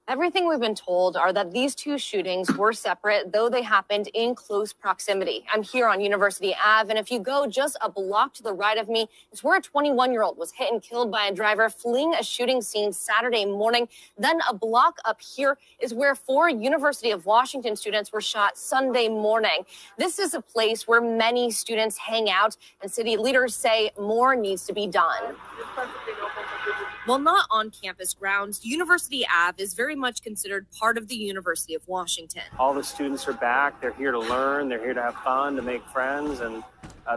Everything we've been told are that these two shootings were separate, though they happened in close proximity. I'm here on University Ave, and if you go just a block to the right of me, it's where a 21-year-old was hit and killed by a driver fleeing a shooting scene Saturday morning. Then a block up here is where 4 University of Washington students were shot Sunday morning. This is a place where many students hang out, and city leaders say more needs to be done. While not on campus grounds, University Ave is very much considered part of the University of Washington. All the students are back. They're here to learn. They're here to have fun, to make friends, and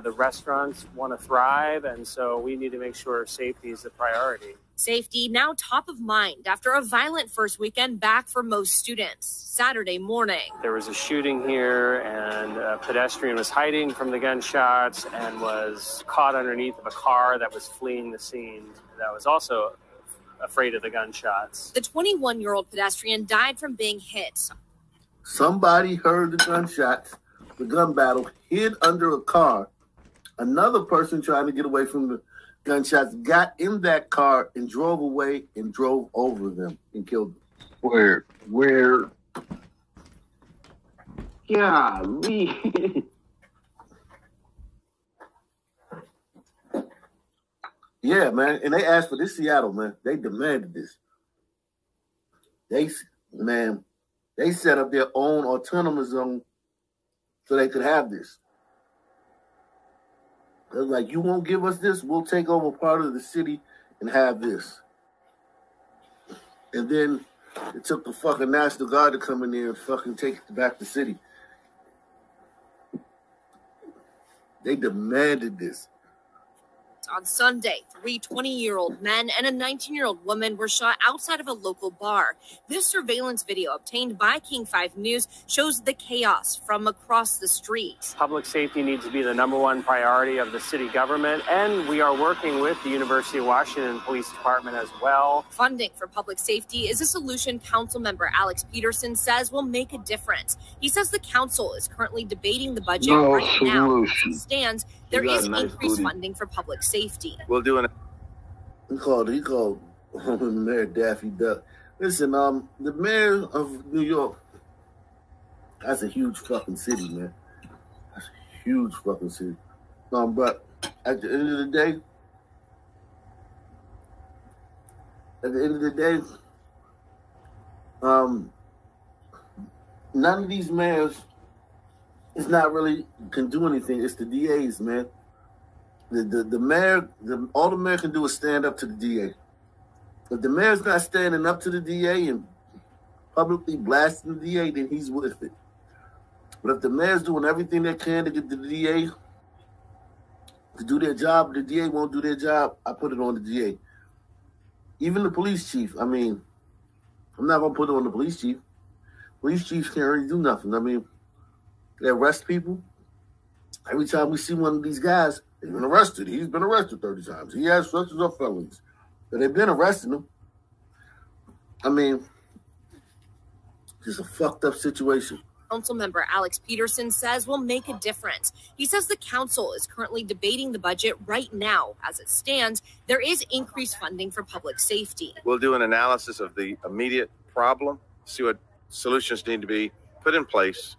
the restaurants want to thrive. And so we need to make sure safety is the priority. Safety now top of mind after a violent first weekend back for most students Saturday morning. There was a shooting here, and a pedestrian was hiding from the gunshots and was caught underneath of a car that was fleeing the scene. That was also afraid of the gunshots. The 21-year-old pedestrian died from being hit. Somebody heard the gunshots, the gun battle, hid under a car. Another person trying to get away from the gunshots got in that car and drove away and drove over them and killed them. Where? Golly. Yeah, man, and they asked for this. Seattle, man. They demanded this. They set up their own autonomous zone so they could have this. They're like, you won't give us this, we'll take over part of the city and have this. And then it took the fucking National Guard to come in there and fucking take it back to the city. They demanded this. On Sunday, 3 20-year-old men and a 19-year-old woman were shot outside of a local bar. This surveillance video obtained by King 5 News shows the chaos from across the street. Public safety needs to be the #1 priority of the city government, and we are working with the University of Washington Police Department as well. Funding for public safety is a solution Council member Alex Peterson says will make a difference. He says the council is currently debating the budget right now. As it stands, there is increased funding for public safety. We'll do an. He called Mayor Daffy Duck. Listen, the mayor of New York, that's a huge fucking city, man. That's a huge fucking city. But at the end of the day, none of these mayors is not really can do anything. It's the DAs, man. The mayor, all the mayor can do is stand up to the DA. If the mayor's not standing up to the DA and publicly blasting the DA, then he's with it. But if the mayor's doing everything they can to get the DA to do their job, the DA won't do their job, I put it on the DA. Even the police chief, I mean, I'm not going to put it on the police chief. Police chiefs can't really do nothing. I mean, they arrest people. Every time we see one of these guys, they've been arrested. He's been arrested 30 times. He has such and such felonies. But they've been arresting him. I mean, just a fucked up situation. Council member Alex Peterson says will make a difference. He says the council is currently debating the budget right now. As it stands, there is increased funding for public safety. We'll do an analysis of the immediate problem, see what solutions need to be put in place.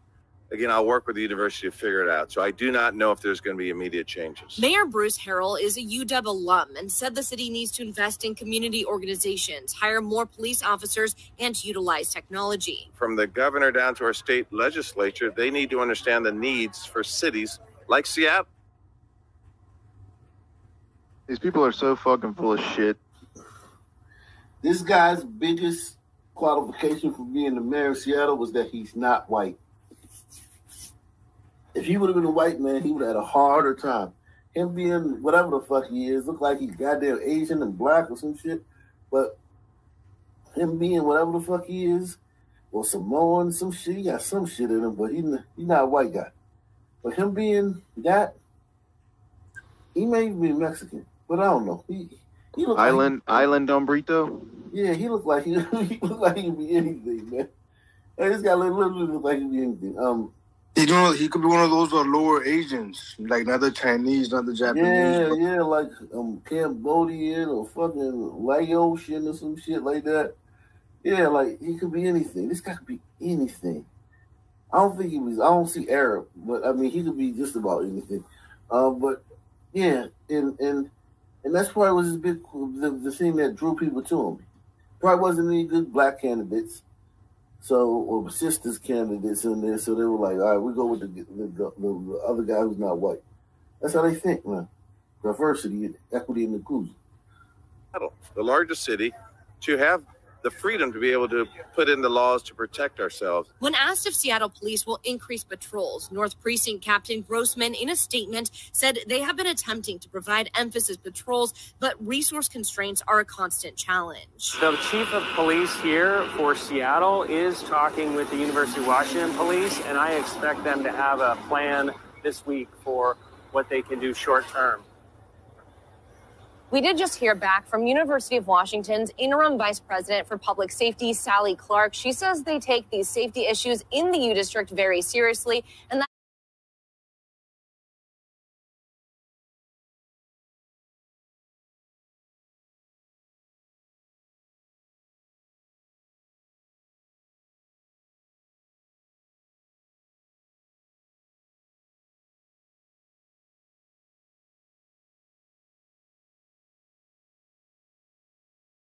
Again, I'll work with the university to figure it out. So I do not know if there's going to be immediate changes. Mayor Bruce Harrell is a UW alum and said the city needs to invest in community organizations, hire more police officers, and utilize technology. From the governor down to our state legislature, they need to understand the needs for cities like Seattle. These people are so fucking full of shit. This guy's biggest qualification for being the mayor of Seattle was that he's not white. If he would have been a white man, he would have had a harder time. Him being whatever the fuck he is, look like he's goddamn Asian and black or some shit. But him being whatever the fuck he is, or Samoan, some shit, he got some shit in him, but he's not a white guy. But him being that, he may be Mexican, but I don't know. He look Island Hombrito? Yeah, he looked like he looked like he could be anything, man. Hey, this guy literally look like he could be anything. He could be one of those lower Asians, like not the Chinese, not the Japanese. Yeah, like Cambodian or fucking Laotian or some shit like that. Yeah, like he could be anything. This guy could be anything. I don't think he was. I don't see Arab, but I mean he could be just about anything. But yeah, and that's probably was his big the thing that drew people to him. Probably wasn't any good black candidates, or sisters candidates in there. So they were like, all right, we go with the other guy who's not white. That's how they think, man. Diversity, equity, and inclusion. The largest city to have the freedom to be able to put in the laws to protect ourselves. When asked if Seattle police will increase patrols, North Precinct Captain Grossman, in a statement, said they have been attempting to provide emphasis patrols, but resource constraints are a constant challenge. The chief of police here for Seattle is talking with the University of Washington police, and I expect them to have a plan this week for what they can do short term. We did just hear back from University of Washington's interim vice president for public safety, Sally Clark. She says they take these safety issues in the U District very seriously, and that